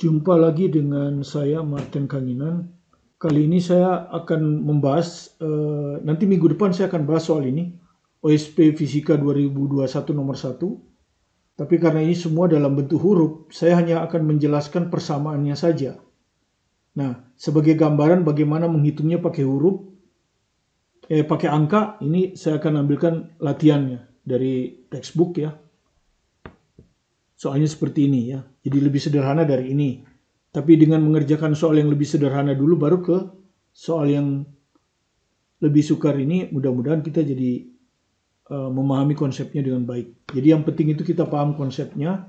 Jumpa lagi dengan saya Martin Kanginan. Kali ini saya akan membahas, nanti minggu depan saya akan bahas soal ini, OSP Fisika 2021 nomor 1. Tapi karena ini semua dalam bentuk huruf, saya hanya akan menjelaskan persamaannya saja. Nah, sebagai gambaran bagaimana menghitungnya pakai huruf, pakai angka, ini saya akan ambilkan latihannya dari textbook ya. Soalnya seperti ini ya. Jadi lebih sederhana dari ini. Tapi dengan mengerjakan soal yang lebih sederhana dulu baru ke soal yang lebih sukar ini, mudah-mudahan kita jadi memahami konsepnya dengan baik. Jadi yang penting itu kita paham konsepnya.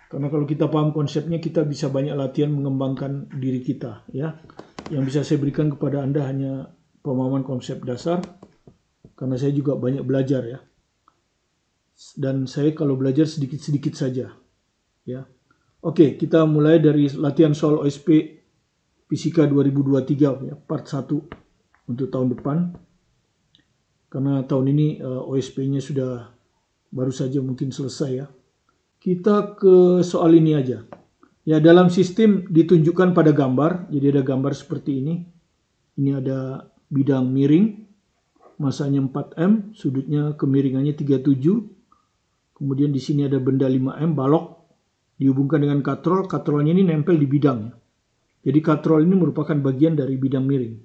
Karena kalau kita paham konsepnya, kita bisa banyak latihan mengembangkan diri kita ya. Yang bisa saya berikan kepada Anda hanya pemahaman konsep dasar. Karena saya juga banyak belajar ya. Dan saya kalau belajar sedikit-sedikit saja ya. Oke, kita mulai dari latihan soal OSP Fisika 2023 ya, part 1 untuk tahun depan. Karena tahun ini OSP-nya sudah baru saja mungkin selesai ya. Kita ke soal ini aja. Ya, dalam sistem ditunjukkan pada gambar. Jadi ada gambar seperti ini. Ini ada bidang miring, masanya 4M, sudutnya kemiringannya 37. Kemudian di sini ada benda 5M, balok, dihubungkan dengan katrol. Katrolnya ini nempel di bidang. Jadi katrol ini merupakan bagian dari bidang miring.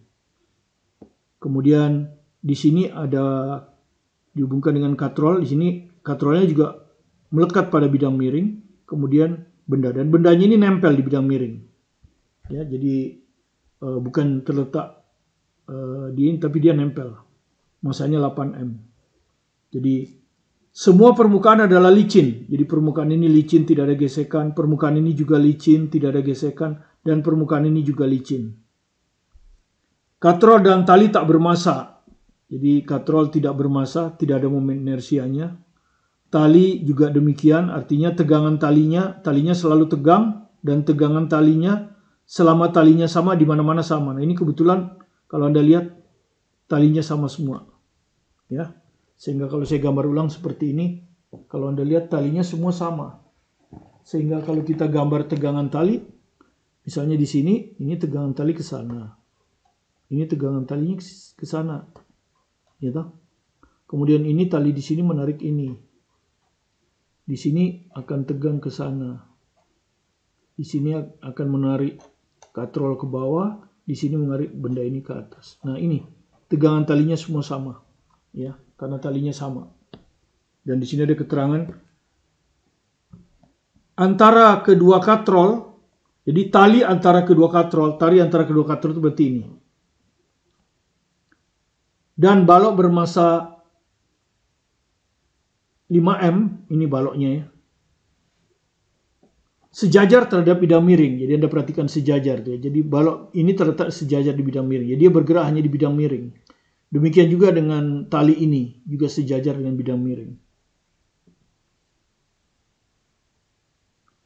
Kemudian di sini ada dihubungkan dengan katrol. Di sini katrolnya juga melekat pada bidang miring. Kemudian benda, dan bendanya ini nempel di bidang miring. Ya, jadi bukan terletak di ini, tapi dia nempel. Masanya 8M. Jadi semua permukaan adalah licin. Jadi permukaan ini licin, tidak ada gesekan. Permukaan ini juga licin, tidak ada gesekan. Dan permukaan ini juga licin. Katrol dan tali tak bermassa. Jadi katrol tidak bermassa, tidak ada momen inersianya. Tali juga demikian, artinya tegangan talinya selalu tegang. Dan tegangan talinya, selama talinya sama, di mana-mana sama. Nah ini kebetulan kalau Anda lihat, talinya sama semua. Ya. Sehingga kalau saya gambar ulang seperti ini, kalau Anda lihat talinya semua sama. Sehingga kalau kita gambar tegangan tali, misalnya di sini, ini tegangan tali ke sana. Ini tegangan talinya ke sana. Ya toh? Kemudian ini tali di sini menarik ini. Di sini akan tegang ke sana. Di sini akan menarik katrol ke bawah, di sini menarik benda ini ke atas. Nah, ini tegangan talinya semua sama. Ya. Karena talinya sama. Dan di sini ada keterangan antara kedua katrol. Jadi tali antara kedua katrol itu berarti ini. Dan balok bermassa 5M, ini baloknya ya. Sejajar terhadap bidang miring. Jadi Anda perhatikan sejajar tuh ya. Jadi balok ini terletak sejajar di bidang miring. Jadi dia bergerak hanya di bidang miring. Demikian juga dengan tali ini, juga sejajar dengan bidang miring.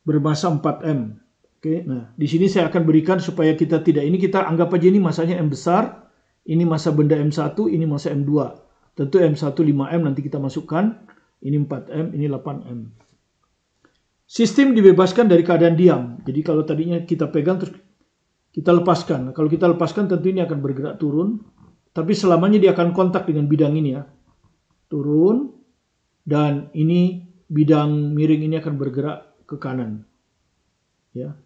Bermassa 4M. Oke, nah di sini saya akan berikan supaya kita tidak, ini kita anggap aja ini massanya M besar, ini massa benda M1, ini massa M2. Tentu M1 5M nanti kita masukkan, ini 4M, ini 8M. Sistem dibebaskan dari keadaan diam. Jadi kalau tadinya kita pegang terus kita lepaskan. Nah, kalau kita lepaskan tentu ini akan bergerak turun. Tapi selamanya dia akan kontak dengan bidang ini ya. Turun. Dan ini bidang miring ini akan bergerak ke kanan. Ya.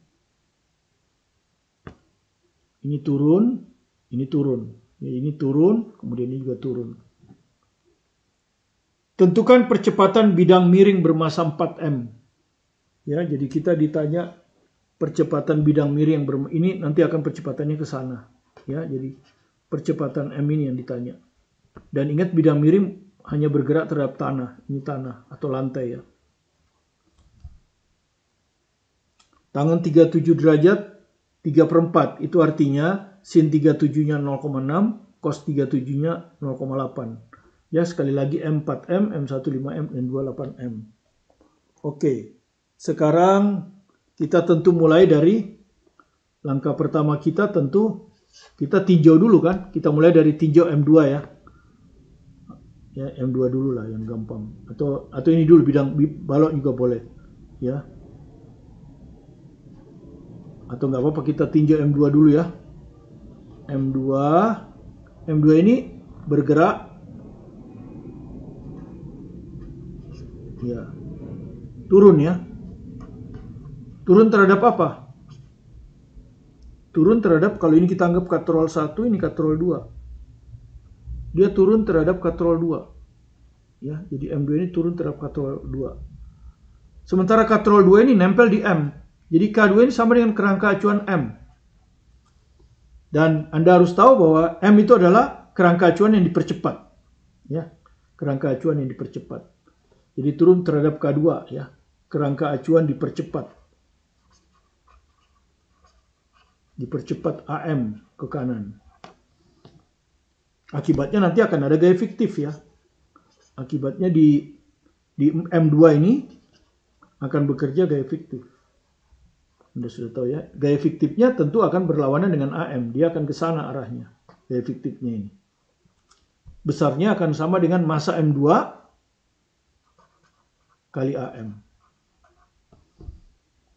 Ini turun. Ini turun. Ya, ini turun. Kemudian ini juga turun. Tentukan percepatan bidang miring bermassa 4M. Ya, jadi kita ditanya percepatan bidang miring yang ini nanti akan percepatannya ke sana. Ya, jadi percepatan M ini yang ditanya. Dan ingat bidang miring hanya bergerak terhadap tanah. Ini tanah atau lantai ya. Tangan 37 derajat 3/4. Itu artinya sin 37-nya 0,6, cos 37-nya 0,8. Ya, sekali lagi M4M, M1 5M, N2 8M. Oke. Sekarang kita tentu mulai dari langkah pertama kita tentu kita tinjau dulu kan. Kita mulai dari tinjau M2 ya. Ya, M2 dulu lah yang gampang. Atau ini dulu bidang balok juga boleh. Ya. Atau nggak apa-apa kita tinjau M2 dulu ya. M2 ini bergerak ya, turun ya. Turun terhadap apa? Turun terhadap, kalau ini kita anggap katrol 1, ini katrol 2. Dia turun terhadap katrol 2. Ya, jadi M2 ini turun terhadap katrol 2. Sementara katrol 2 ini nempel di M. Jadi K2 ini sama dengan kerangka acuan M. Dan Anda harus tahu bahwa M itu adalah kerangka acuan yang dipercepat. Ya, kerangka acuan yang dipercepat. Jadi turun terhadap K2 ya. Kerangka acuan dipercepat. Dipercepat AM ke kanan. Akibatnya nanti akan ada gaya fiktif ya. Akibatnya di M2 ini akan bekerja gaya fiktif. Anda sudah tahu ya. Gaya fiktifnya tentu akan berlawanan dengan AM. Dia akan ke sana arahnya. Gaya fiktifnya ini. Besarnya akan sama dengan massa M2 kali AM.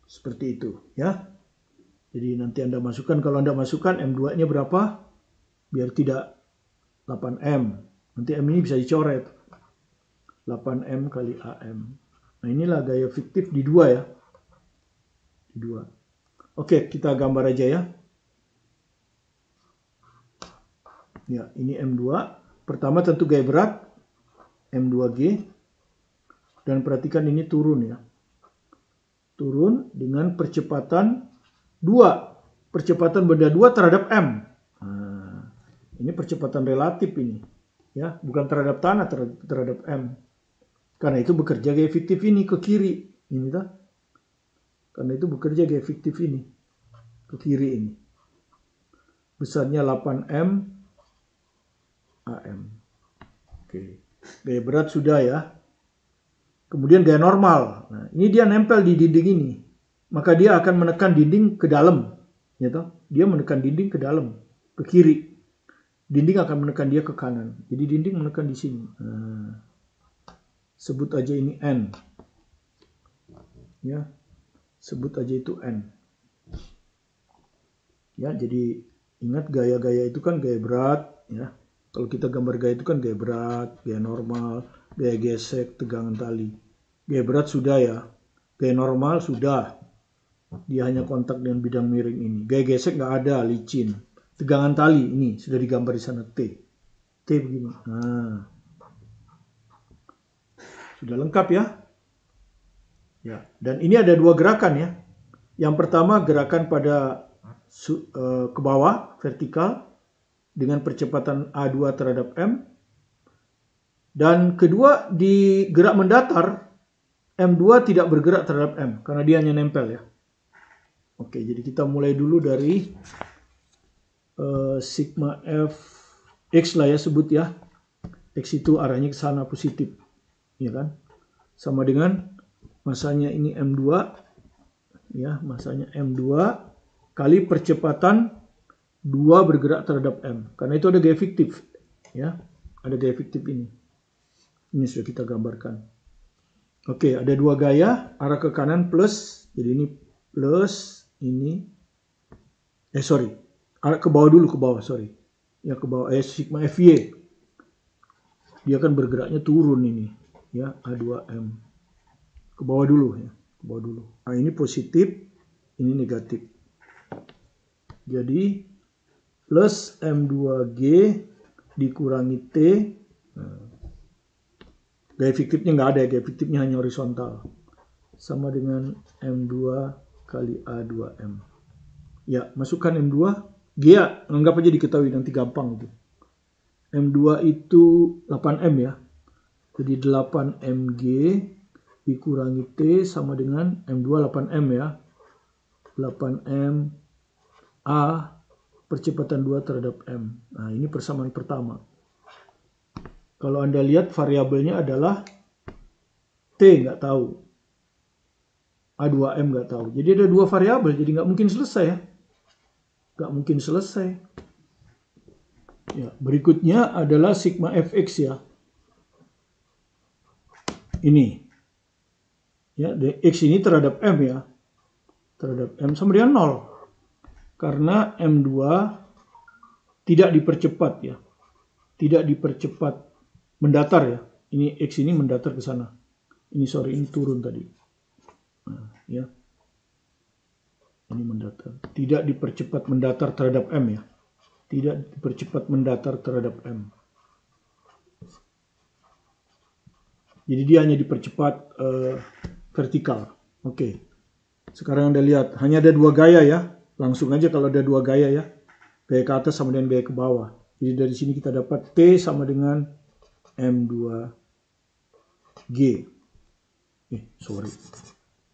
Seperti itu ya. Jadi nanti Anda masukkan, kalau Anda masukkan M2-nya berapa? Biar tidak 8M. Nanti M ini bisa dicoret. 8M kali AM. Nah inilah gaya fiktif di 2 ya. Di 2. Oke, kita gambar aja ya. Ya, ini M2. Pertama tentu gaya berat. M2G. Dan perhatikan ini turun ya. Turun dengan percepatan 2. Percepatan benda 2 terhadap M. Nah, ini percepatan relatif ini. Ya, bukan terhadap tanah, terhadap M. Karena itu bekerja gaya fiktif ini ke kiri. Ini dah. Karena itu bekerja gaya fiktif ini. Ke kiri ini. Besarnya 8M AM. Oke. Gaya berat sudah ya. Kemudian gaya normal. Nah, ini dia nempel di dinding ini. Maka dia akan menekan dinding ke dalam. Ya toh? Dia menekan dinding ke dalam. Ke kiri. Dinding akan menekan dia ke kanan. Jadi dinding menekan di sini. Nah, sebut aja ini N. Ya. Sebut aja itu N. Ya, jadi ingat gaya-gaya itu kan gaya berat. Ya. Kalau kita gambar gaya itu kan gaya berat, gaya normal, gaya gesek, tegangan tali. Gaya berat sudah ya. Gaya normal sudah. Dia hanya kontak dengan bidang miring ini. Gaya gesek nggak ada, licin. Tegangan tali ini sudah digambar di sana T. T begini. Nah, sudah lengkap ya. Ya, dan ini ada 2 gerakan ya. Yang pertama gerakan pada ke bawah vertikal dengan percepatan A2 terhadap M. Dan kedua di gerak mendatar M2 tidak bergerak terhadap M karena dia hanya nempel ya. Oke, jadi kita mulai dulu dari sigma F X lah ya, sebut ya. X itu arahnya ke sana positif. Ya kan? Sama dengan masanya ini M2. Ya, masanya M2 kali percepatan 2 bergerak terhadap M. Karena itu ada gaya fiktif. Ya, ada gaya fiktif ini. Ini sudah kita gambarkan. Oke, ada 2 gaya. Arah ke kanan plus. Jadi ini plus. Ini arah ke bawah dulu, ke bawah, ya ke bawah, sigma FY dia akan bergeraknya turun ini ya, A2M ke bawah dulu ya, ke bawah dulu. Nah ini positif, ini negatif, jadi plus M2G dikurangi T. Nah, gaya fiktifnya nggak ada, gaya fiktifnya hanya horizontal, sama dengan M2 kali A2M. Ya, masukkan M2. G ya, anggap aja diketahui, nanti gampang itu. M2 itu 8M ya. Jadi 8MG dikurangi T sama dengan M2 8M ya. 8M A percepatan 2 terhadap M. Nah, ini persamaan pertama. Kalau Anda lihat variabelnya adalah T nggak tahu. A2M nggak tahu. Jadi ada 2 variabel, jadi nggak mungkin selesai ya. Nggak mungkin selesai. Ya, berikutnya adalah sigma Fx ya. Ini. Ya, X ini terhadap M ya. Terhadap M sama dengan 0. karena M2 tidak dipercepat ya. Tidak dipercepat, mendatar ya. Ini X ini mendatar ke sana. Ini ini turun tadi. Nah, ya. Ini mendatar. Tidak dipercepat mendatar terhadap M ya. Tidak dipercepat mendatar terhadap M. Jadi dia hanya dipercepat vertikal. Oke. Sekarang Anda lihat, hanya ada dua gaya ya. Langsung aja kalau ada dua gaya ya. Gaya ke atas sama dengan gaya ke bawah. Jadi dari sini kita dapat T sama dengan M2G.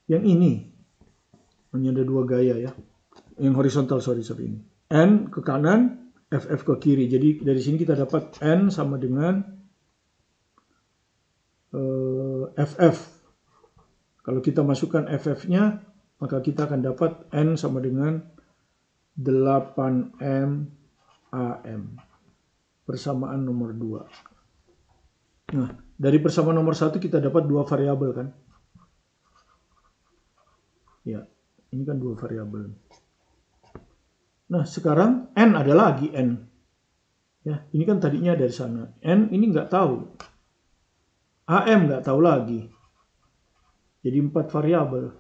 Yang ini hanya ada dua gaya ya. Yang horizontal, sorry ini. N ke kanan, FF ke kiri. Jadi dari sini kita dapat N sama dengan FF. Kalau kita masukkan FF-nya, maka kita akan dapat N sama dengan 8M AM. Persamaan nomor 2. Nah, dari persamaan nomor 1 kita dapat dua variabel kan? Ya, ini kan dua variabel. Nah, sekarang N ada lagi N. Ya, ini kan tadinya dari sana. N ini nggak tahu. AM nggak tahu lagi. Jadi 4 variabel.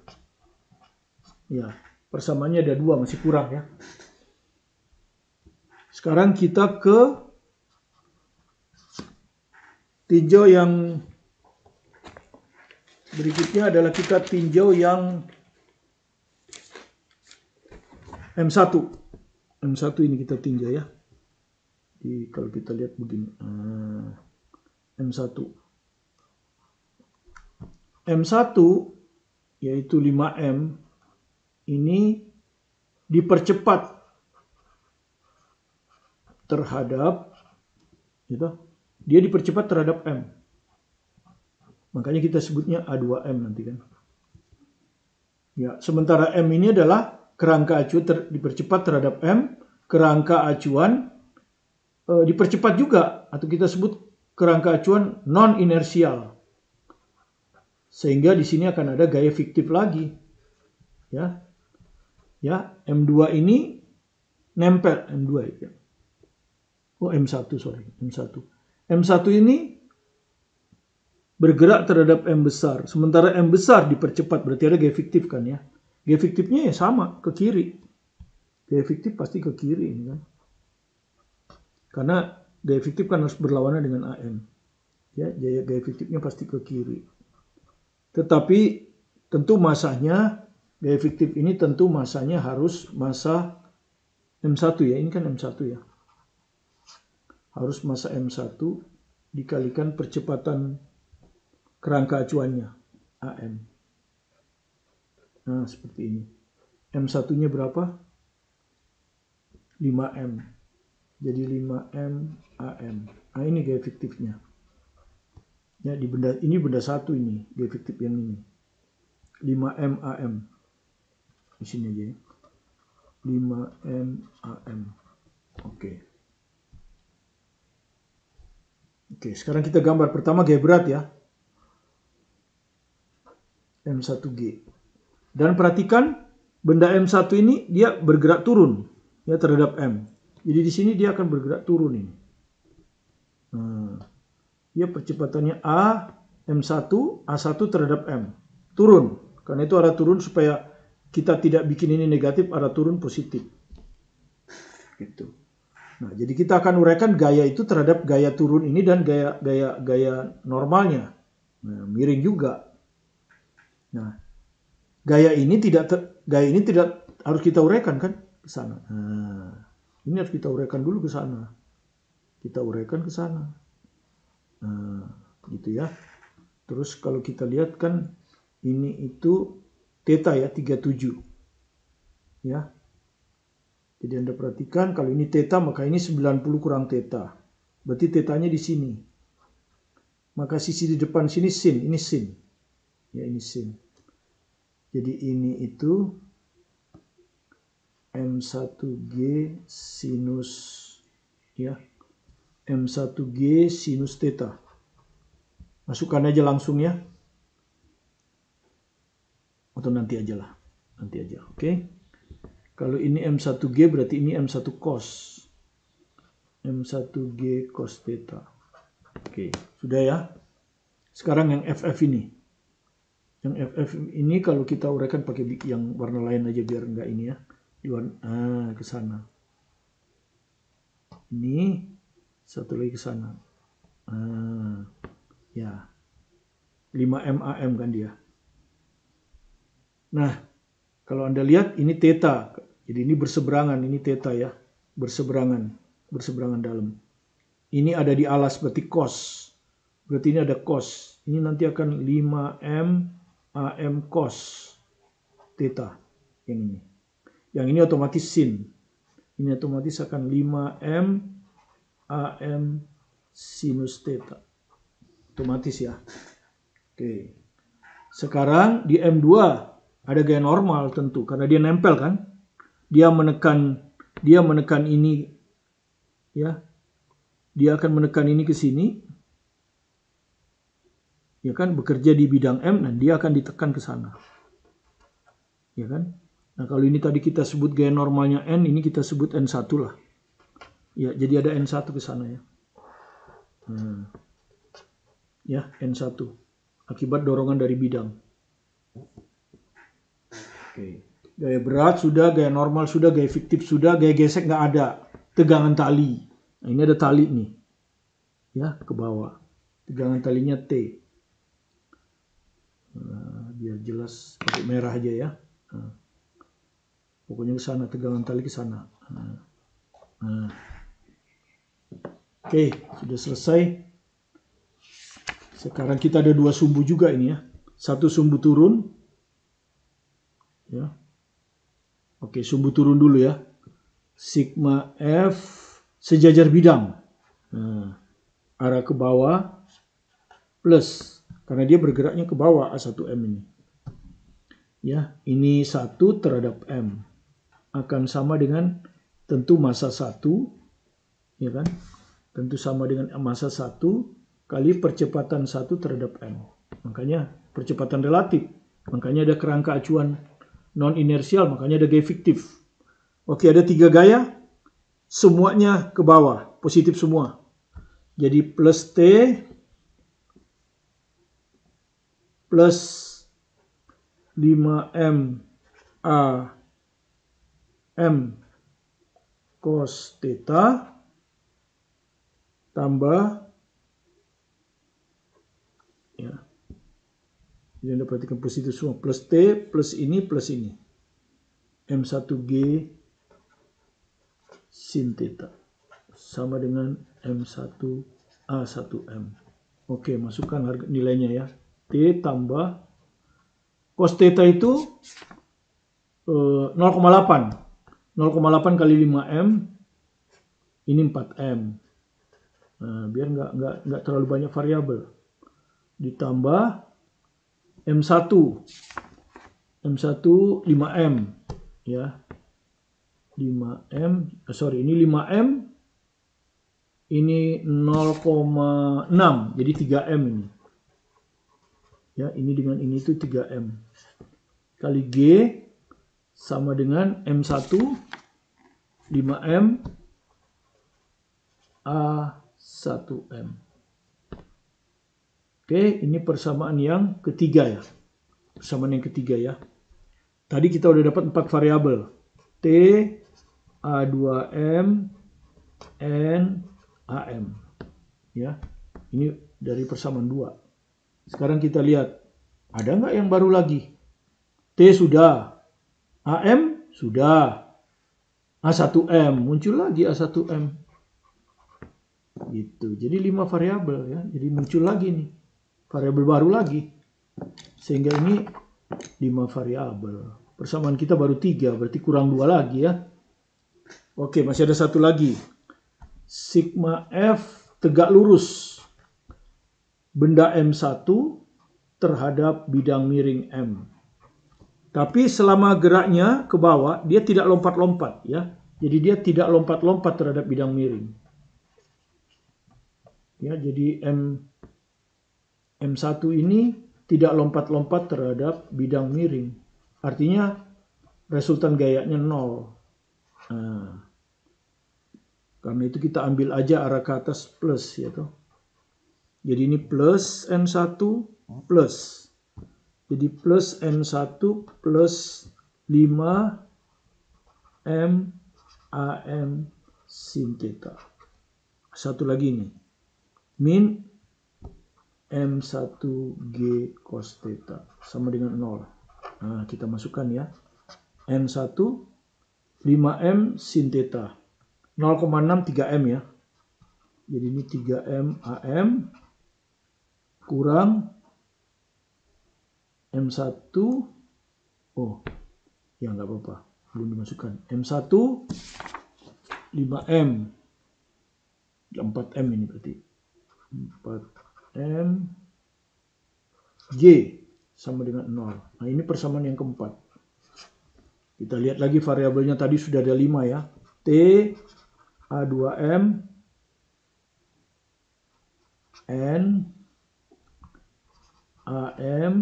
Ya, persamaannya ada 2, masih kurang ya. Sekarang kita ke tinjau yang berikutnya adalah kita tinjau yang M1. M1 ini kita tinjau ya. Jadi kalau kita lihat begini. M1. M1 yaitu 5M ini dipercepat terhadap gitu. Dia dipercepat terhadap M. Makanya kita sebutnya A2M nanti kan. Ya, sementara M ini adalah kerangka acuan dipercepat terhadap M, kerangka acuan dipercepat juga atau kita sebut kerangka acuan non inersial. Sehingga di sini akan ada gaya fiktif lagi. Ya. Ya, M2 ini nempel M2 ya. Oh, M1 sorry, M1. M1 ini bergerak terhadap M besar. Sementara M besar dipercepat, berarti ada gaya fiktif kan ya. Gaya fiktifnya ya sama, ke kiri. Gaya fiktif pasti ke kiri ini kan. Karena gaya fiktif kan harus berlawanan dengan AM. Ya, gaya fiktifnya pasti ke kiri. Tetapi tentu masanya, gaya fiktif ini tentu masanya harus massa M1 ya. Ini kan M1 ya. Harus massa M1 dikalikan percepatan kerangka acuannya, AM. Nah, seperti ini. M1-nya berapa? 5M. Jadi 5M AM. Nah, ini gaya fiktifnya. Ya, ini benda satu ini, gaya fiktif yang ini. 5M AM. Di sini aja ya. 5M AM. Oke. Oke, sekarang kita gambar. Pertama gaya berat ya. M1G. Dan perhatikan benda M1 ini dia bergerak turun ya terhadap M. Jadi di sini dia akan bergerak turun ini. Nah, dia percepatannya A, M1, A1 terhadap M. Turun. Karena itu arah turun supaya kita tidak bikin ini negatif, arah turun positif. Gitu. Nah, jadi kita akan uraikan gaya itu terhadap gaya turun ini dan gaya normalnya. Nah, miring juga. Nah, gaya ini tidak harus kita uraikan kan ke sana. Nah, ini harus kita uraikan dulu ke sana. Kita uraikan ke sana. Nah, gitu ya. Terus kalau kita lihat kan ini itu theta ya 37. Ya. Jadi Anda perhatikan kalau ini theta maka ini 90 kurang theta. Berarti tetanya di sini. Maka sisi di depan sini sin, ini sin. Ya, ini sin. Jadi ini itu M1G sinus ya. M1G sinus theta. Masukkan aja langsung ya. Atau nanti aja lah. Nanti aja, oke. Kalau ini M1G berarti ini M1 cos. M1G cos theta. Oke, sudah ya. Sekarang yang FF ini. Yang FF ini kalau kita uraikan pakai yang warna lain aja biar enggak ini ya. Ke sana. Ini satu lagi ke sana. Ya. 5M AM kan dia. Nah, kalau Anda lihat ini theta. Jadi ini berseberangan, ini theta ya. Berseberangan dalam. Ini ada di alas berarti cos. Berarti ini ada cos. Ini nanti akan 5M AM cos theta. Yang ini. Yang ini otomatis sin. Ini otomatis akan 5M AM sinus theta. Otomatis ya. Oke. Sekarang di M2 ada gaya normal tentu. Karena dia nempel kan. Dia menekan ini. Ya. Dia akan menekan ini ke sini. Ya kan, bekerja di bidang M dan dia akan ditekan ke sana. Ya kan? Nah, kalau ini tadi kita sebut gaya normalnya N, ini kita sebut N1 lah. Ya, jadi ada N1 ke sana ya. Ya, N1. Akibat dorongan dari bidang. Oke. Gaya berat sudah, gaya normal sudah, gaya fiktif sudah, gaya gesek nggak ada. Tegangan tali. Nah, ini ada tali nih. Ya, ke bawah. Tegangan talinya T. Biar jelas pakai merah aja ya. Pokoknya ke sana, tegangan tali ke sana. Oke, sudah selesai. Sekarang kita ada dua sumbu juga ini ya. Satu sumbu turun. Ya. Oke, sumbu turun dulu ya. Sigma F sejajar bidang. Arah ke bawah plus. Karena dia bergeraknya ke bawah A1M ini. Ya, ini 1 terhadap M. Akan sama dengan tentu massa 1. Ya kan? Tentu sama dengan massa 1 kali percepatan 1 terhadap M. Makanya percepatan relatif. Makanya ada kerangka acuan non-inersial. Makanya ada gaya fiktif. Oke, ada 3 gaya. Semuanya ke bawah. Positif semua. Jadi plus T plus 5M A M cos theta tambah ya. Jadi Anda perhatikan positif semua. Plus T plus ini M1G sin theta sama dengan M1A1M. Oke, masukkan harga nilainya ya. T tambah cos theta itu 0,8. 0,8 kali 5M ini 4M. Nah, biar nggak terlalu banyak variabel. Ditambah M1 5M ya. 5M, ini 5M ini 0,6 jadi 3M ini. Ya, ini dengan ini itu 3M. Kali G sama dengan M1 5M A1M. Oke, ini persamaan yang ketiga ya. Persamaan yang ketiga ya. Tadi kita udah dapat 4 variabel. T, A2M, N, AM. Ya. Ini dari persamaan 2. Sekarang kita lihat, ada nggak yang baru lagi? T sudah, AM sudah, A1M, muncul lagi A1M. Gitu. Jadi 5 variabel ya. Jadi muncul lagi nih, variabel baru lagi. Sehingga ini 5 variabel. Persamaan kita baru 3, berarti kurang 2 lagi ya. Oke, masih ada satu lagi. Sigma F tegak lurus. Benda M1 terhadap bidang miring M. Tapi selama geraknya ke bawah, dia tidak lompat-lompat ya. Jadi dia tidak lompat-lompat terhadap bidang miring. Ya, jadi M1 ini tidak lompat-lompat terhadap bidang miring. Artinya resultan gayanya 0. Nah, karena itu kita ambil aja arah ke atas plus ya toh. Jadi ini plus N1 plus. Jadi plus N1 plus 5 M AM sin theta. Satu lagi nih. Min M1G cos theta sama dengan 0. Nah, kita masukkan ya. N1 5M sin theta. 0,6 3M ya. Jadi ini 3M AM kurang M1. Oh, ya nggak apa-apa. Belum dimasukkan. M1 5M. 4M ini berarti. 4M G sama dengan 0. Nah, ini persamaan yang keempat. Kita lihat lagi variabelnya tadi sudah ada 5 ya. T A2M N AM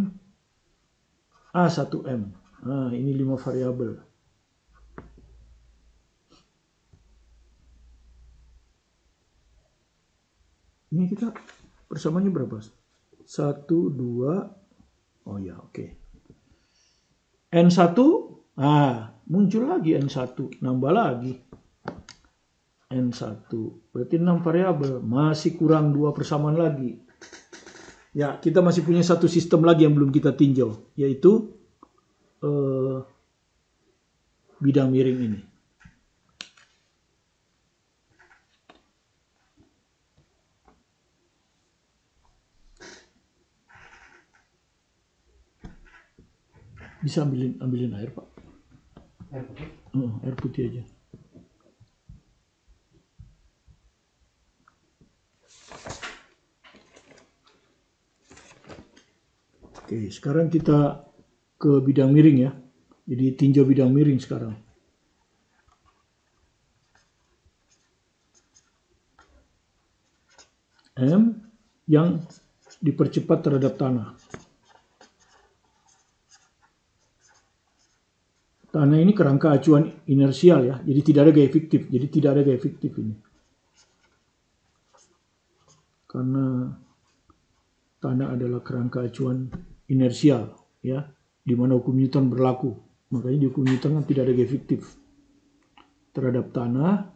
A1M. Nah, ini 5 variabel. Ini kita persamaannya berapa? 1, 2. Oh ya, oke. N1, muncul lagi N1, nambah lagi. N1, berarti 6 variabel, masih kurang 2 persamaan lagi. Ya, kita masih punya satu sistem lagi yang belum kita tinjau, yaitu bidang miring ini. Bisa ambilin air, Pak. Air putih? Air putih aja. Oke, sekarang kita ke bidang miring ya. Jadi tinjau bidang miring sekarang. M yang dipercepat terhadap tanah. Tanah ini kerangka acuan inersial ya, jadi tidak ada gaya fiktif. Jadi tidak ada gaya fiktif ini. Karena tanah adalah kerangka acuan inersial ya, di mana hukum Newton berlaku. Makanya di hukum Newton kan tidak ada gaya fiktif terhadap tanah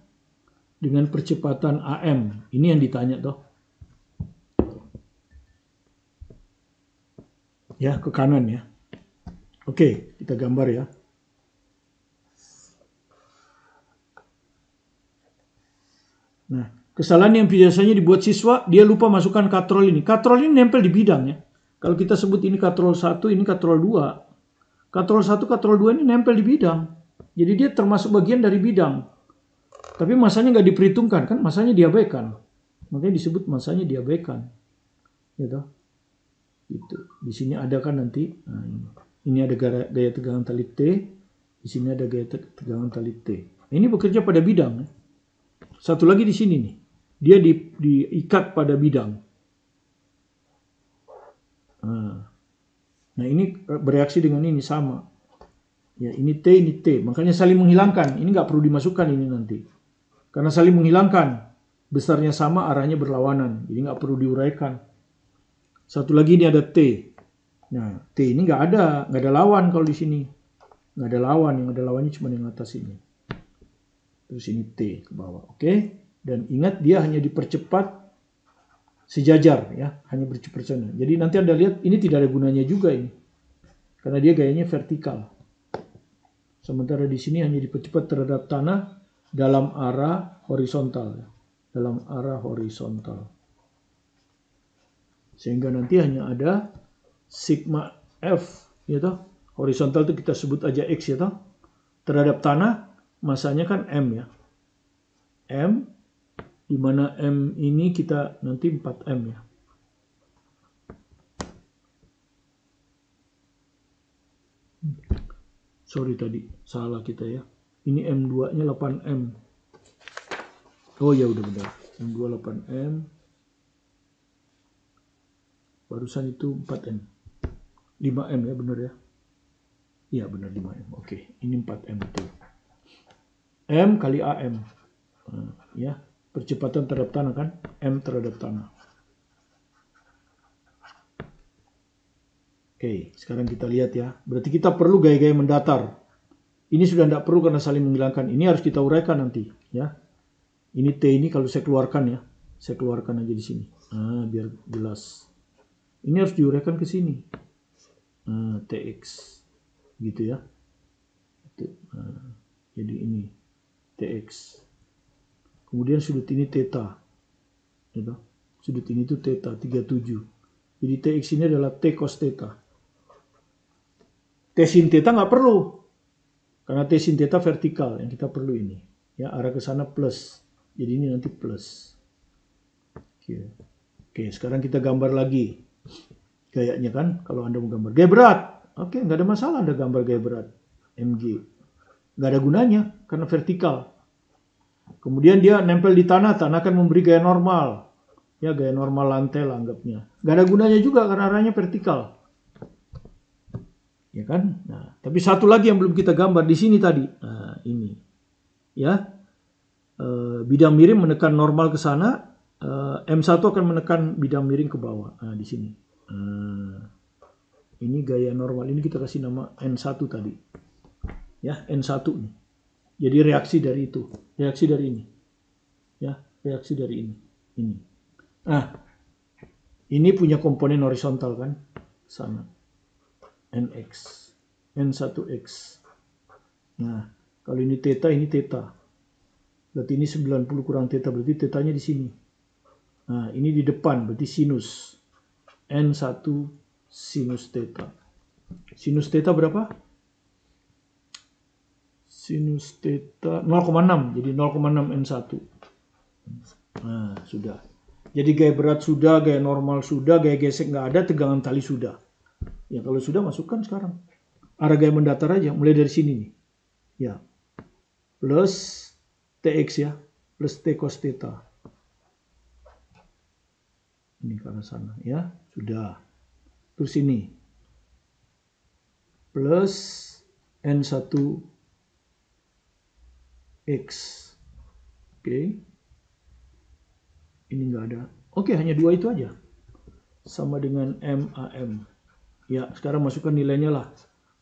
dengan percepatan AM. Ini yang ditanya toh. Ya, ke kanan ya. Oke, kita gambar ya. Nah, kesalahan yang biasanya dibuat siswa, dia lupa masukkan katrol ini. Katrol ini nempel di bidang ya. Kalau kita sebut ini katrol 1, ini katrol 2. Katrol 1, katrol 2 ini nempel di bidang. Jadi dia termasuk bagian dari bidang. Tapi masanya nggak diperhitungkan, kan masanya diabaikan. Makanya disebut masanya diabaikan. Gitu. Gitu. Di sini ada kan nanti, nah ini ada gaya tegangan tali T, di sini ada gaya tegangan tali T. Ini bekerja pada bidang. Ya. Satu lagi di sini nih, dia diikat pada bidang. Nah ini bereaksi dengan ini sama. Ya ini T, makanya saling menghilangkan. Ini nggak perlu dimasukkan ini nanti, karena saling menghilangkan. Besarnya sama, arahnya berlawanan, jadi nggak perlu diuraikan. Satu lagi ini ada T. Nah T ini nggak ada lawan kalau di sini, nggak ada lawan. Yang ada lawannya cuma yang atas ini. Terus ini T ke bawah, oke? Dan ingat dia hanya dipercepat sejajar ya, hanya bercepat-cepat. Jadi nanti Anda lihat ini tidak ada gunanya juga ini. Karena dia gayanya vertikal. Sementara di sini hanya dipercepat terhadap tanah dalam arah horizontal ya. Dalam arah horizontal. Sehingga nanti hanya ada sigma F ya toh. Horizontal itu kita sebut aja X ya toh. Terhadap tanah masanya kan M ya. M, di mana M ini kita nanti 4M ya. Sorry tadi, salah kita ya. Ini M2-nya 8M. Oh ya udah benar. M2 8M. Barusan itu 4M. 5M ya benar ya. Iya benar 5M. Oke, ini 4M betul. M kali AM. Ya, percepatan terhadap tanah kan? M terhadap tanah. Oke, sekarang kita lihat ya. Berarti kita perlu gaya-gaya mendatar. Ini sudah tidak perlu karena saling menghilangkan. Ini harus kita uraikan nanti, ya. Ini T ini kalau saya keluarkan ya. Saya keluarkan aja di sini. Biar jelas. Ini harus diuraikan ke sini. TX. Gitu ya. Jadi ini TX. Kemudian sudut ini theta. Gitu. Sudut ini tuh theta 37. Jadi TX ini adalah T cos theta. T sin theta nggak perlu. Karena T sin theta vertikal. Yang kita perlu ini. Ya, arah ke sana plus. Jadi ini nanti plus. Oke, sekarang kita gambar lagi. Gayanya kan, kalau Anda mau gambar. Gaya berat. Oke, nggak ada masalah Anda gambar gaya berat. MG. Nggak ada gunanya, karena vertikal. Kemudian dia nempel di tanah akan memberi gaya normal. Ya, gaya normal lantai lah anggapnya. Nggak ada gunanya juga, karena arahnya vertikal. Ya kan? Nah, tapi satu lagi yang belum kita gambar di sini tadi. Nah, ini. Ya. Bidang miring menekan normal ke sana. M1 akan menekan bidang miring ke bawah. Nah, di sini. Ini gaya normal. Ini kita kasih nama N1 tadi. Ya, N1 nih. Jadi reaksi dari itu. Reaksi dari ini. Ya, reaksi dari ini. Ini. Nah, ini punya komponen horizontal kan? Sana. NX. N1X. Nah, kalau ini theta, ini theta. Berarti ini 90 kurang theta. Berarti tetanya di sini. Nah, ini di depan. Berarti sinus. N1 sinus theta. Sinus theta berapa? Sinus theta 0,6. Jadi 0,6 N1. Nah, sudah. Jadi gaya berat sudah, gaya normal sudah, gaya gesek nggak ada, tegangan tali sudah. Ya kalau sudah masukkan sekarang. Arah gaya mendatar aja, mulai dari sini nih. Ya. Plus TX ya, plus T cos theta. Ini ke arah sana ya, sudah. Terus ini. Plus N1X. Oke. Ini enggak ada. Oke, hanya dua itu aja. Sama dengan MAM. Ya, sekarang masukkan nilainya lah.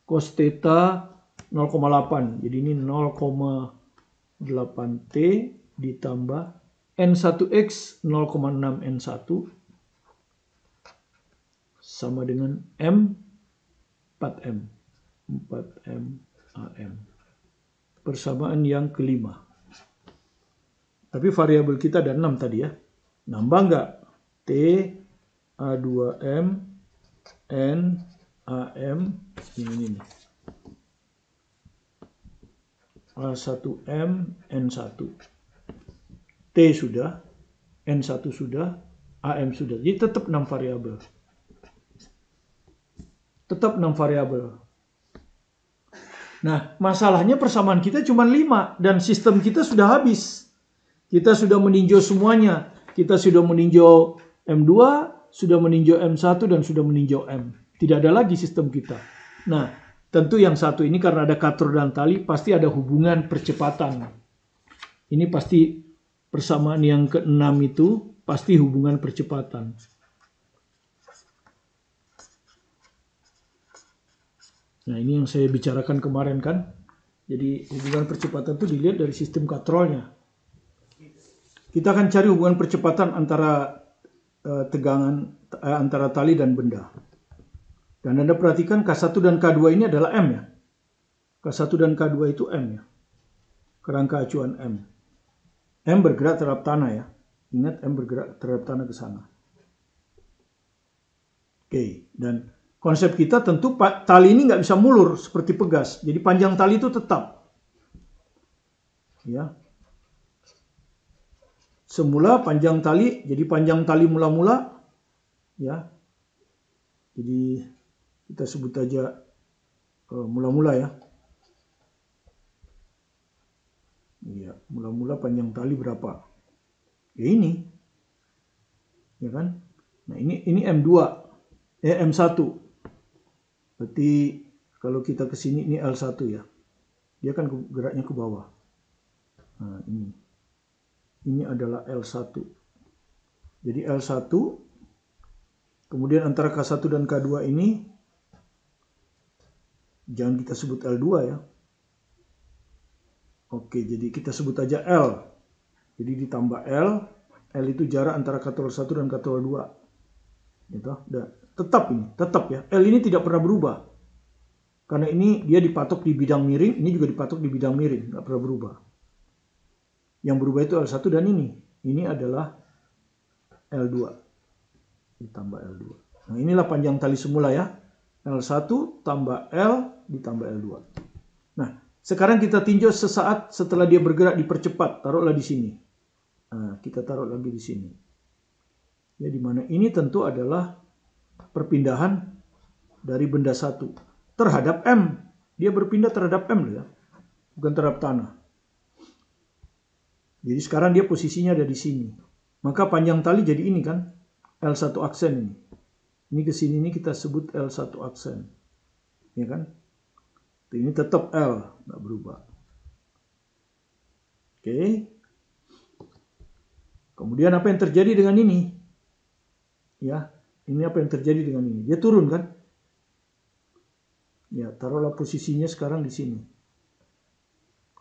Cos theta 0,8. Jadi ini 0,8T ditambah N1X 0,6 N1 sama dengan M 4M. 4M AM. Persamaan yang kelima. Tapi variabel kita ada 6 tadi ya. Nambah nggak? T A2M N AM ini nih. A1M N1. T sudah, N1 sudah, AM sudah. Jadi tetap 6 variabel. Tetap 6 variabel. Nah, masalahnya persamaan kita cuma 5 dan sistem kita sudah habis. Kita sudah meninjau semuanya. Kita sudah meninjau M2, sudah meninjau M1 dan sudah meninjau M. Tidak ada lagi sistem kita. Nah, tentu yang satu ini karena ada katrol dan tali pasti ada hubungan percepatan. Ini pasti persamaan yang ke-6 itu pasti hubungan percepatan. Nah, ini yang saya bicarakan kemarin kan. Jadi hubungan percepatan itu dilihat dari sistem katrolnya. Kita akan cari hubungan percepatan antara tegangan antara tali dan benda. Dan Anda perhatikan K1 dan K2 ini adalah M ya. K1 dan K2 itu M ya. Kerangka acuan M. M bergerak terhadap tanah ya. Ingat M bergerak terhadap tanah ke sana. Oke, dan konsep kita tentu tali ini nggak bisa mulur seperti pegas. Jadi panjang tali itu tetap. Ya. Semula panjang tali, jadi panjang tali mula-mula. Ya. Jadi kita sebut aja mula-mula ya. Ya, mula-mula panjang tali berapa? Ya ini. Ya kan? Nah, ini M2. M1. Berarti Kalau kita ke sini, ini L1 ya. Dia kan geraknya ke bawah. Nah, ini adalah L1. Jadi L1, kemudian antara K1 dan K2 ini, jangan kita sebut L2 ya. Oke, jadi kita sebut aja L. Jadi ditambah L. L itu jarak antara katrol 1 dan katrol 2. Gitu. Dan tetap ya. L ini tidak pernah berubah. Karena ini dia dipatok di bidang miring, ini juga dipatok di bidang miring, nggak pernah berubah. Yang berubah itu L1 dan ini. Ini adalah L2. Ditambah L2. Nah, inilah panjang tali semula ya. L1 tambah L ditambah L2. Nah, sekarang kita tinjau sesaat setelah dia bergerak dipercepat. Taruhlah di sini. Nah, kita taruh lagi di sini. Ya, di mana ini tentu adalah perpindahan dari benda satu terhadap M. Dia berpindah terhadap M ya. Bukan terhadap tanah. Jadi sekarang dia posisinya ada di sini. Maka panjang tali jadi ini kan. L1 aksen ini. Ini ke sini ini kita sebut L1 aksen. Ya kan? Ini tetap L, nggak berubah. Oke. Kemudian apa yang terjadi dengan ini? Ya, ini apa yang terjadi dengan ini? Dia turun kan? Ya, taruhlah posisinya sekarang di sini.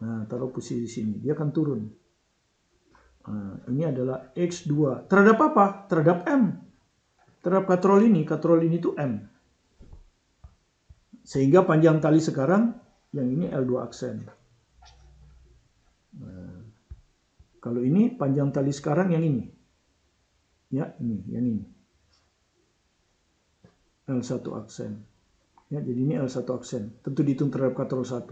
Nah, taruh posisi di sini. Dia akan turun. Nah, ini adalah X2. Terhadap apa? Terhadap M. Terhadap katrol ini itu M. Sehingga panjang tali sekarang, yang ini L2 aksen. Nah, kalau ini panjang tali sekarang yang ini. Ya, yang ini. L1 aksen. Ya, jadi ini L1 aksen. Tentu dihitung terhadap katrol 1.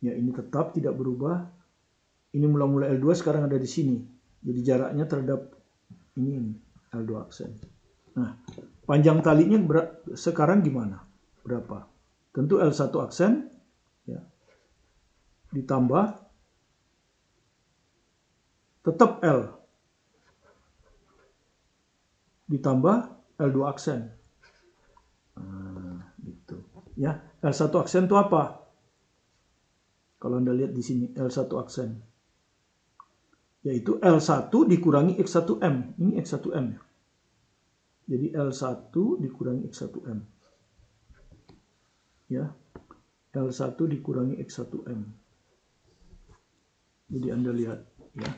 Ya, ini tetap tidak berubah. Ini mula-mula L2 sekarang ada di sini. Jadi jaraknya terhadap ini L2 aksen. Nah, panjang talinya sekarang gimana? Berapa? Tentu L1 aksen ya. Ditambah tetap L. Ditambah L2 aksen. Nah, gitu. Ya, L1 aksen itu apa? Kalau Anda lihat di sini L1 aksen. Yaitu L1 dikurangi X1M. Ini X1M ya. Jadi L1 dikurangi X1M. Ya. L1 dikurangi X1M. Jadi Anda lihat ya.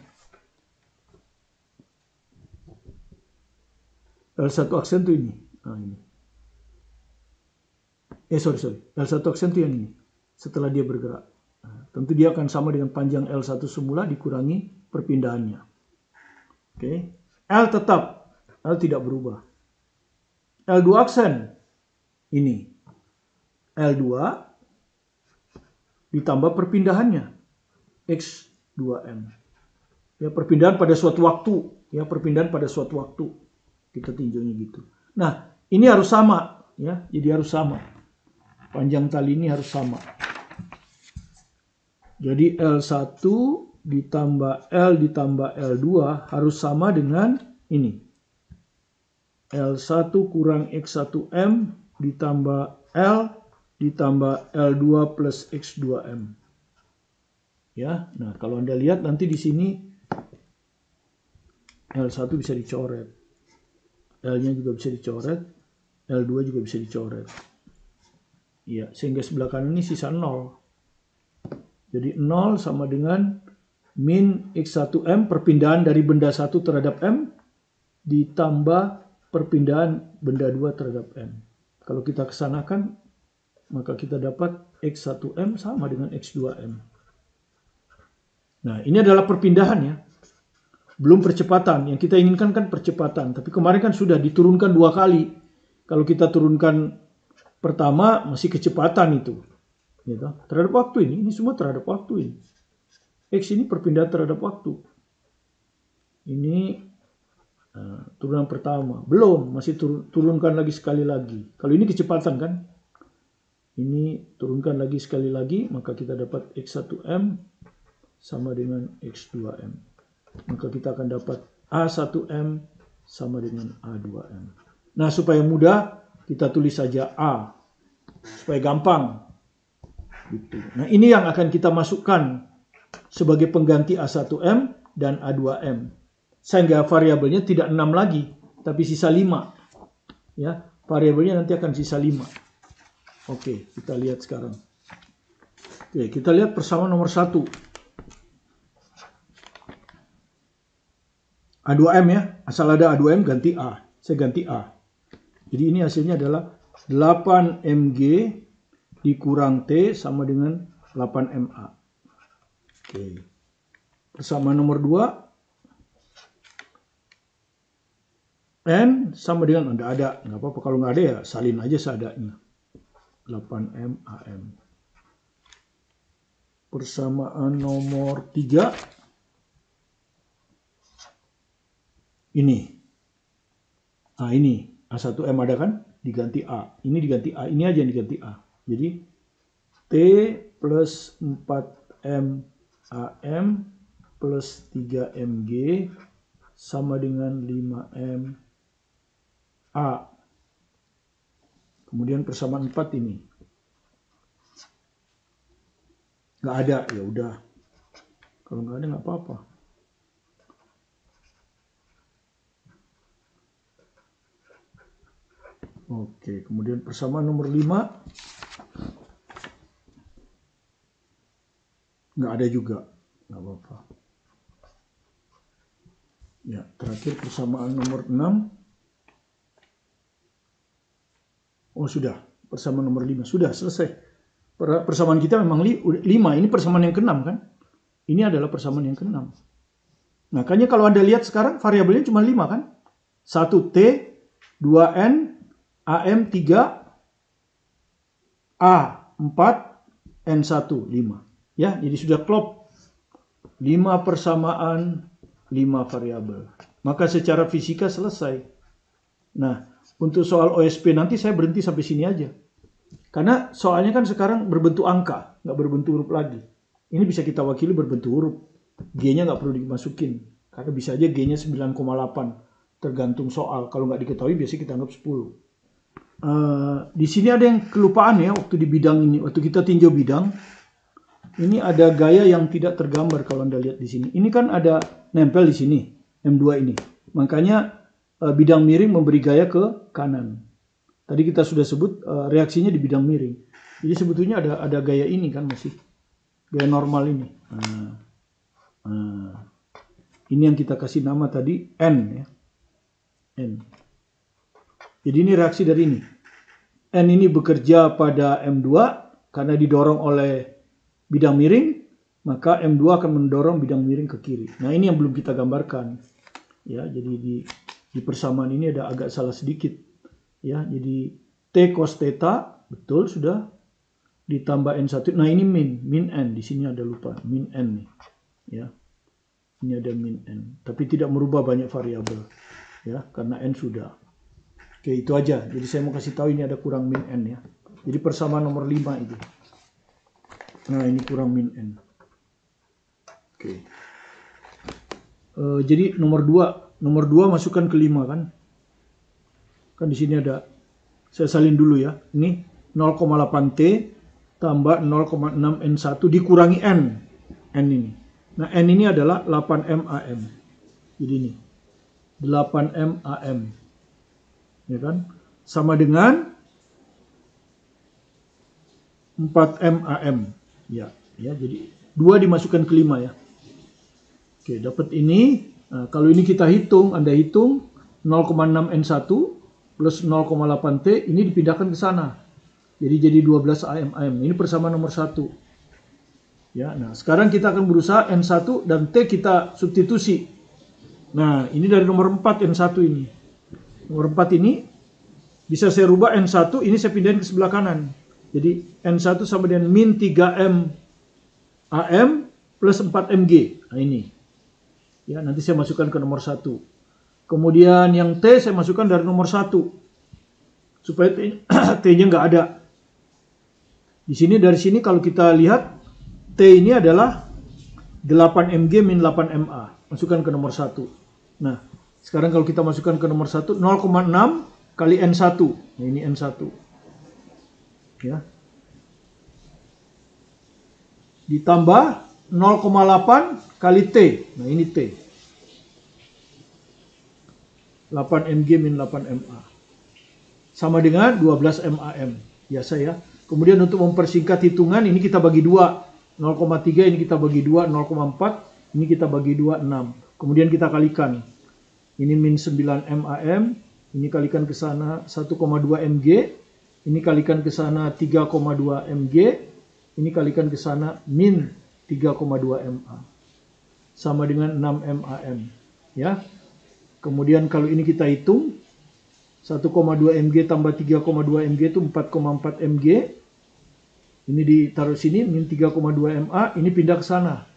L1 aksen itu ini. Nah, ini. Sorry. L1 aksen itu yang ini. Setelah dia bergerak. Nah, tentu dia akan sama dengan panjang L1 semula dikurangi perpindahannya. Oke. L tetap. L tidak berubah. L2 aksen. Ini. L2 ditambah perpindahannya. X2M. Ya, perpindahan pada suatu waktu. Ya, perpindahan pada suatu waktu. Kita tinjaunya gitu. Nah, ini harus sama. Ya, jadi harus sama. Panjang tali ini harus sama. Jadi L1 ditambah L ditambah L2 harus sama dengan ini. L1 kurang X1M ditambah L ditambah L2 plus X2M. Ya, nah kalau Anda lihat nanti di sini L1 bisa dicoret. L-nya juga bisa dicoret. L2 juga bisa dicoret. Ya, sehingga sebelah kanan ini sisa 0. Jadi 0 sama dengan min X1M perpindahan dari benda 1 terhadap M ditambah perpindahan benda 2 terhadap M. Kalau kita kesanakan maka kita dapat X1M sama dengan X2M. Nah, ini adalah perpindahan ya. Belum percepatan. Yang kita inginkan kan percepatan. Tapi kemarin kan sudah diturunkan 2 kali. Kalau kita turunkan pertama masih kecepatan itu. Gitu. Terhadap waktu ini semua terhadap waktu ini. X ini perpindahan terhadap waktu. Ini turunan pertama. Belum, masih turunkan lagi sekali lagi. Kalau ini kecepatan kan. Ini turunkan lagi sekali lagi. Maka kita dapat X1M sama dengan X2M. Maka kita akan dapat A1M sama dengan A2M. Nah, supaya mudah kita tulis saja A. supaya gampang. Gitu. Nah, ini yang akan kita masukkan sebagai pengganti A1M dan A2M. Sehingga variabelnya tidak 6 lagi, tapi sisa 5. Ya, variabelnya nanti akan sisa 5. Oke, kita lihat sekarang. Oke, kita lihat persamaan nomor 1. A2M ya, asal ada A2M ganti A. Saya ganti A. Jadi ini hasilnya adalah 8mg dikurang T sama dengan 8ma. Oke. Persamaan nomor 2. N sama dengan ada. Nggak apa-apa, kalau nggak ada ya salin aja seadanya. 8m/am. Persamaan nomor 3. Ini. Nah ini. A1M ada kan? Diganti A. Ini diganti A. Ini aja yang diganti A. Jadi T plus 4m/am plus 3mg sama dengan 5m A. Kemudian persamaan 4 ini. Nggak ada, ya udah. Kalau nggak ada nggak apa-apa. Oke, kemudian persamaan nomor 5. Nggak ada juga, nggak apa-apa. Ya, terakhir persamaan nomor 6. Oh sudah, persamaan nomor 5. Sudah selesai. Persamaan kita memang 5. Ini persamaan yang ke-6 kan? Ini adalah persamaan yang ke-6. Makanya kalau Anda lihat sekarang variabelnya cuma 5 kan? 1T, 2N, AM 3, A 4, N1 5. Ya, jadi sudah klop. 5 persamaan, 5 variabel. Maka secara fisika selesai. Nah, untuk soal OSP nanti saya berhenti sampai sini aja. Karena soalnya kan sekarang berbentuk angka, nggak berbentuk huruf lagi. Ini bisa kita wakili berbentuk huruf. G-nya nggak perlu dimasukin. Karena bisa aja G-nya 9,8. Tergantung soal. Kalau nggak diketahui biasanya kita anggap 10. Di sini ada yang kelupaan ya waktu di bidang ini. Waktu kita tinjau bidang, ini ada gaya yang tidak tergambar kalau Anda lihat di sini. Ini kan ada nempel di sini, M2 ini. Makanya bidang miring memberi gaya ke kanan. Tadi kita sudah sebut reaksinya di bidang miring. Jadi sebetulnya ada gaya ini kan masih. Gaya normal ini. Ini yang kita kasih nama tadi N ya. N. Jadi ini reaksi dari ini. N ini bekerja pada M2 karena didorong oleh bidang miring, maka M2 akan mendorong bidang miring ke kiri. Nah, ini yang belum kita gambarkan. Ya, jadi di persamaan ini ada agak salah sedikit. Ya, jadi T cos theta betul sudah ditambah N1. Nah, ini min N. Di sini ada lupa, min N nih. Ya. Ini ada min N, tapi tidak merubah banyak variabel. Ya, karena N sudah. Oke, itu aja. Jadi saya mau kasih tahu ini ada kurang min N ya. Jadi persamaan nomor 5 itu. Nah, ini kurang min N. Oke. Jadi nomor 2. Nomor 2 masukkan ke 5 kan. Kan di sini ada. Saya salin dulu ya. Ini 0,8T tambah 0,6 N1 dikurangi N. N ini. Nah, N ini adalah 8M/am. Jadi ini. 8M/am. Ya kan? Sama dengan 4M/am. Ya, jadi 2 dimasukkan ke 5 ya. Oke, dapat ini. Nah, kalau ini kita hitung, Anda hitung 0,6 N1 plus 0,8T ini dipindahkan ke sana. Jadi 12 AM/am. Ini persamaan nomor 1. Ya, nah sekarang kita akan berusaha N1 dan T kita substitusi. Nah, ini dari nomor 4 N1 ini. Nomor 4 ini bisa saya rubah N1, ini saya pindahin ke sebelah kanan. Jadi N1 sama dengan min 3M/am plus 4mg. Nah ini. Ya, nanti saya masukkan ke nomor 1. Kemudian yang T saya masukkan dari nomor 1. Supaya T-nya nggak ada. Di sini dari sini kalau kita lihat T ini adalah 8mg min 8ma. Masukkan ke nomor 1. Nah, sekarang kalau kita masukkan ke nomor 1, 0,6 kali N1. Nah, ini N1. Ya. Ditambah 0,8 kali T. Nah ini T. 8 mg min 8 ma. Sama dengan 12 MAM. Biasa ya. Kemudian untuk mempersingkat hitungan ini kita bagi 2. 0,3 ini kita bagi 2. 0,4 ini kita bagi 2. 6. Kemudian kita kalikan. Ini min 9 MAM. Ini kalikan ke sana 1,2 mg. Ini kalikan ke sana 3,2 mg. Ini kalikan ke sana min 3,2 ma. Sama dengan 6 MAM. Ya. Kemudian kalau ini kita hitung 1,2 mg tambah 3,2 mg itu 4,4 mg. Ini ditaruh sini min 3,2 ma, ini pindah ke sana.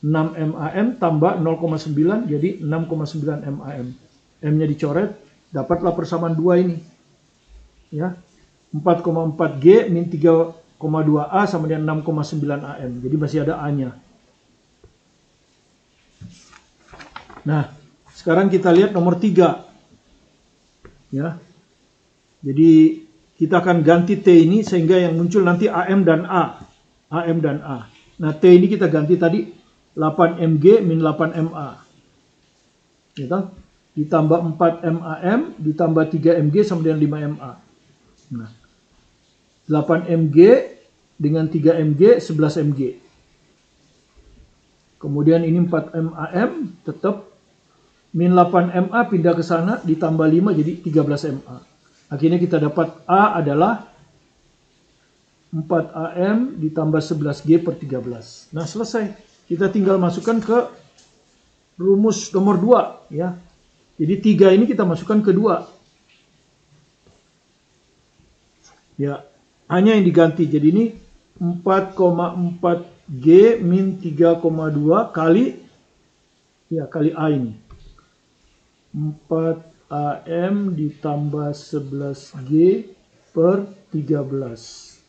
6 MAM tambah 0,9 jadi 6,9 MAM. M-nya dicoret, dapatlah persamaan 2 ini. Ya. 4,4 G min 3,2 A sama dengan 6,9 AM. Jadi masih ada A-nya. Nah, sekarang kita lihat nomor 3. Ya. Jadi kita akan ganti T ini sehingga yang muncul nanti AM dan A. AM dan A. Nah, T ini kita ganti tadi 8 mg min 8 ma. Gitu? Ditambah 4 MAM ditambah 3 mg sama dengan 5 ma. Nah, 8 mg dengan 3 mg 11 mg. Kemudian ini 4 MAM tetap min 8 ma pindah ke sana ditambah 5 jadi 13 ma. Akhirnya kita dapat A adalah 4 AM ditambah 11 G per 13. Nah selesai. Kita tinggal masukkan ke rumus nomor 2. Ya. Jadi 3 ini kita masukkan ke 2. Ya, A-nya yang diganti. Jadi ini 4,4 G min 3,2 kali A ini. 4 AM ditambah 11 G per 13.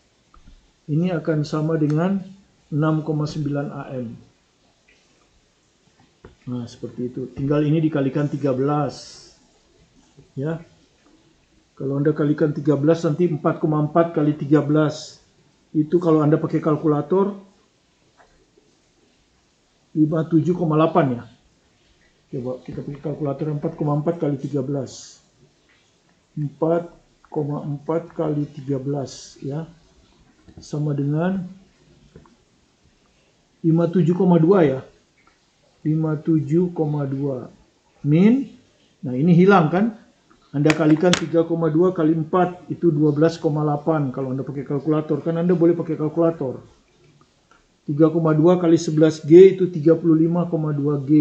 Ini akan sama dengan 6,9 AM. Nah, seperti itu. Tinggal ini dikalikan 13. Ya. Kalau Anda kalikan 13 nanti 4,4 kali 13. Itu kalau Anda pakai kalkulator 57,8 ya. Coba kita pakai kalkulator 4,4 kali 13. 4,4 kali 13 ya. Sama dengan 57,2 ya. 57,2 min. Nah ini hilang kan. Anda kalikan 3,2 kali 4 itu 12,8 kalau Anda pakai kalkulator. Kan Anda boleh pakai kalkulator. 3,2 kali 11G itu 35,2 G.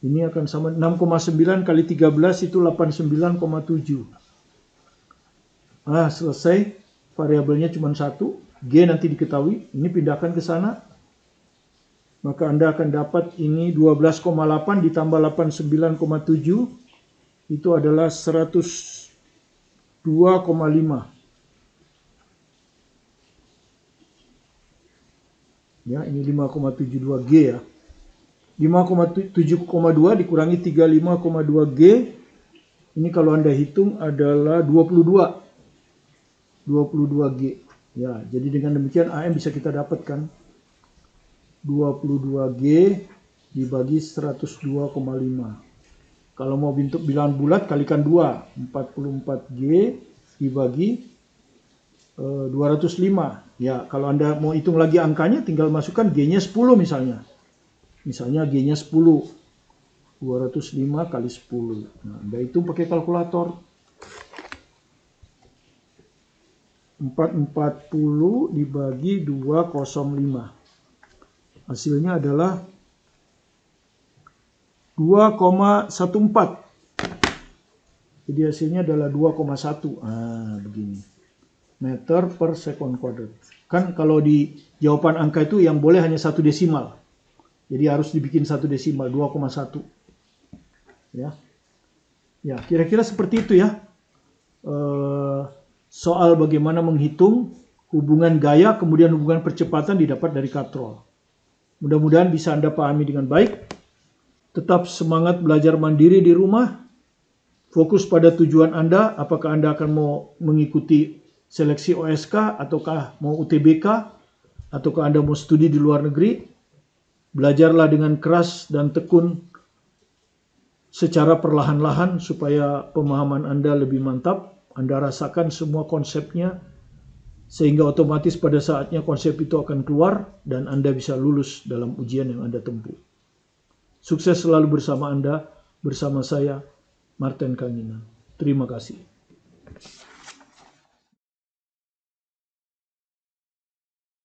Ini akan sama 6,9 kali 13 itu 89,7. Nah, selesai. Variabelnya cuma 1. G nanti diketahui. Ini pindahkan ke sana. Maka Anda akan dapat ini 12,8 ditambah 89,7. Itu adalah 102,5. Ya, ini 5,72 G ya. 5,72 dikurangi 35,2 G. Ini kalau Anda hitung adalah 22 G. Ya, jadi dengan demikian AM bisa kita dapatkan 22 G dibagi 102,5. Kalau mau bentuk bilangan bulat kalikan 2. 44 G dibagi 205. Ya, kalau Anda mau hitung lagi angkanya tinggal masukkan G-nya 10 misalnya. Misalnya G-nya 10. 205 kali 10. Nah, Anda hitung pakai kalkulator. 440 dibagi 205. Hasilnya adalah 2,14. Jadi hasilnya adalah 2,1. Ah, begini. Meter per sekon kuadrat. Kan kalau di jawaban angka itu yang boleh hanya 1 desimal. Jadi harus dibikin 1 desimal, 2,1. Ya. Ya, kira-kira seperti itu ya. Soal bagaimana menghitung hubungan gaya kemudian hubungan percepatan didapat dari katrol. Mudah-mudahan bisa Anda pahami dengan baik. Tetap semangat belajar mandiri di rumah. Fokus pada tujuan Anda, apakah Anda akan mau mengikuti seleksi OSK, ataukah mau UTBK, ataukah Anda mau studi di luar negeri. Belajarlah dengan keras dan tekun secara perlahan-lahan supaya pemahaman Anda lebih mantap. Anda rasakan semua konsepnya, sehingga otomatis pada saatnya konsep itu akan keluar dan Anda bisa lulus dalam ujian yang Anda tempuh. Sukses selalu bersama Anda, bersama saya, Martin Kanginan. Terima kasih.